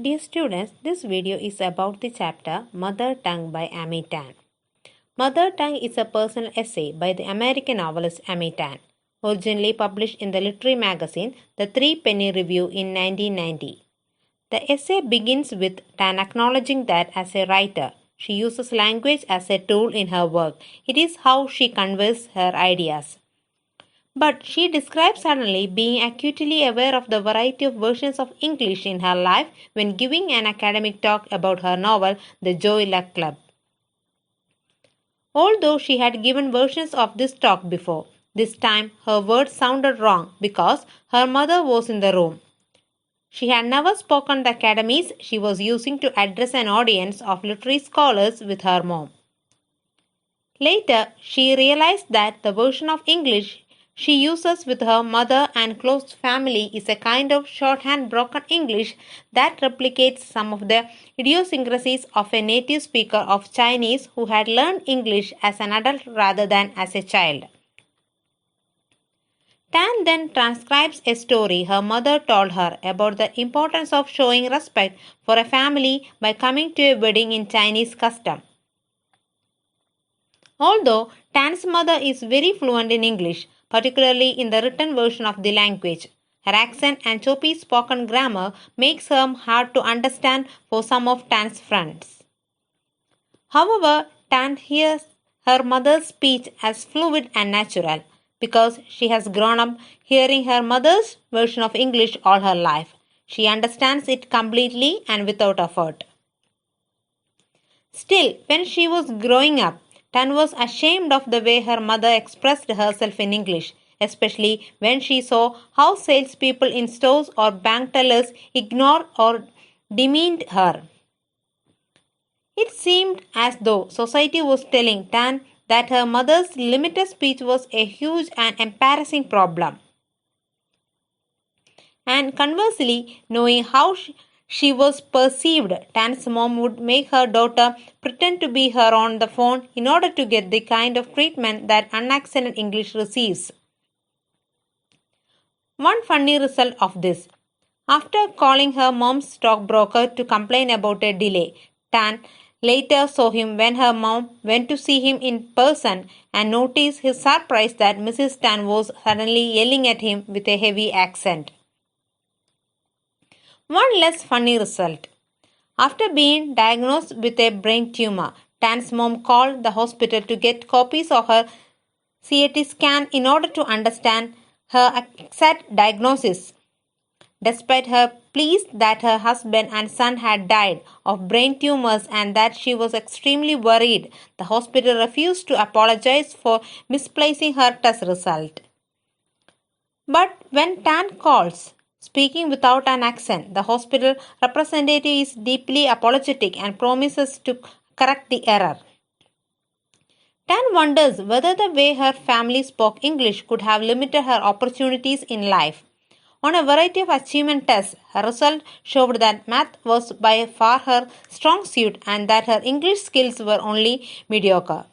Dear students, this video is about the chapter Mother Tongue by Amy Tan. Mother Tongue is a personal essay by the American novelist Amy Tan, originally published in the literary magazine The Three Penny Review in 1990. The essay begins with Tan acknowledging that as a writer, she uses language as a tool in her work. It is how she conveys her ideas. But she describes suddenly being acutely aware of the variety of versions of English in her life when giving an academic talk about her novel, The Joy Luck Club. Although she had given versions of this talk before, this time her words sounded wrong because her mother was in the room. She had never spoken the academies she was using to address an audience of literary scholars with her mom. Later, she realized that the version of English she uses with her mother and close family is a kind of shorthand broken English that replicates some of the idiosyncrasies of a native speaker of Chinese who had learned English as an adult rather than as a child. Tan then transcribes a story her mother told her about the importance of showing respect for a family by coming to a wedding in Chinese custom. Although Tan's mother is very fluent in English, particularly in the written version of the language, her accent and choppy spoken grammar makes her hard to understand for some of Tan's friends. However, Tan hears her mother's speech as fluid and natural because she has grown up hearing her mother's version of English all her life. She understands it completely and without effort. Still, when she was growing up, Tan was ashamed of the way her mother expressed herself in English, especially when she saw how salespeople in stores or bank tellers ignored or demeaned her. It seemed as though society was telling Tan that her mother's limited speech was a huge and embarrassing problem. And conversely, knowing how she was perceived, Tan's mom would make her daughter pretend to be her on the phone in order to get the kind of treatment that unaccented English receives. One funny result of this. After calling her mom's stockbroker to complain about a delay, Tan later saw him when her mom went to see him in person and noticed his surprise that Mrs. Tan was suddenly yelling at him with a heavy accent. One less funny result. After being diagnosed with a brain tumor, Tan's mom called the hospital to get copies of her CT scan in order to understand her exact diagnosis. Despite her pleas that her husband and son had died of brain tumors and that she was extremely worried, the hospital refused to apologize for misplacing her test result. But when Tan calls, speaking without an accent, the hospital representative is deeply apologetic and promises to correct the error. Tan wonders whether the way her family spoke English could have limited her opportunities in life. On a variety of achievement tests, her result showed that math was by far her strong suit and that her English skills were only mediocre.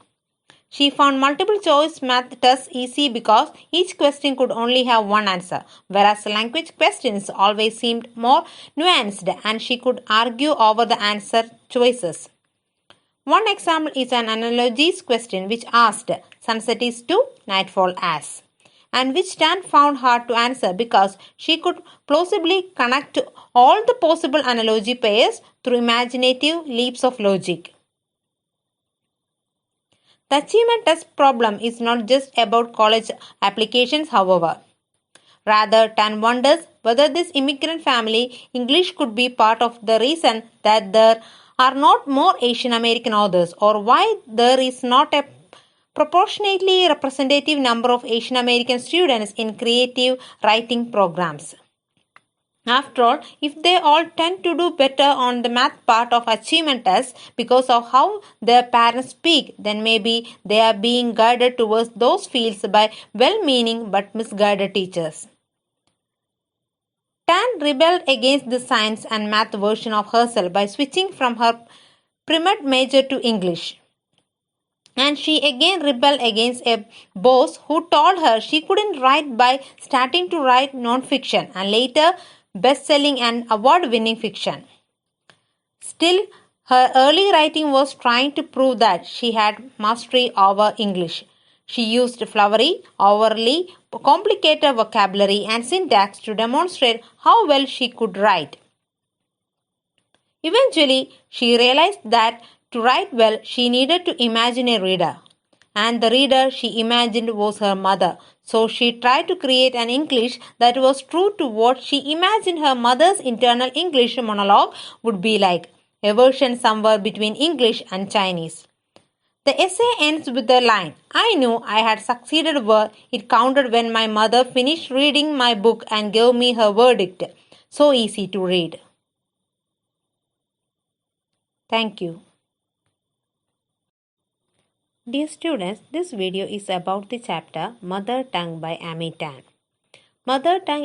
She found multiple choice math tests easy because each question could only have one answer, whereas language questions always seemed more nuanced and she could argue over the answer choices. One example is an analogies question which asked sunset is to nightfall as, and which Tan found hard to answer because she could plausibly connect to all the possible analogy pairs through imaginative leaps of logic. The achievement test problem is not just about college applications, however. Rather, Tan wonders whether this immigrant family English could be part of the reason that there are not more Asian American authors or why there is not a proportionately representative number of Asian American students in creative writing programs. After all, if they all tend to do better on the math part of achievement tests because of how their parents speak, then maybe they are being guided towards those fields by well-meaning but misguided teachers. Tan rebelled against the science and math version of herself by switching from her pre-med major to English. And she again rebelled against a boss who told her she couldn't write by starting to write non-fiction and later best-selling and award-winning fiction. Still, her early writing was trying to prove that she had mastery over English. She used flowery, overly complicated vocabulary and syntax to demonstrate how well she could write. Eventually, she realized that to write well, she needed to imagine a reader. And the reader she imagined was her mother. So she tried to create an English that was true to what she imagined her mother's internal English monologue would be like, a version somewhere between English and Chinese. The essay ends with the line, I knew I had succeeded where it counted when my mother finished reading my book and gave me her verdict. So easy to read. Thank you. Dear students, this video is about the chapter Mother Tongue by Amy Tan. Mother tongue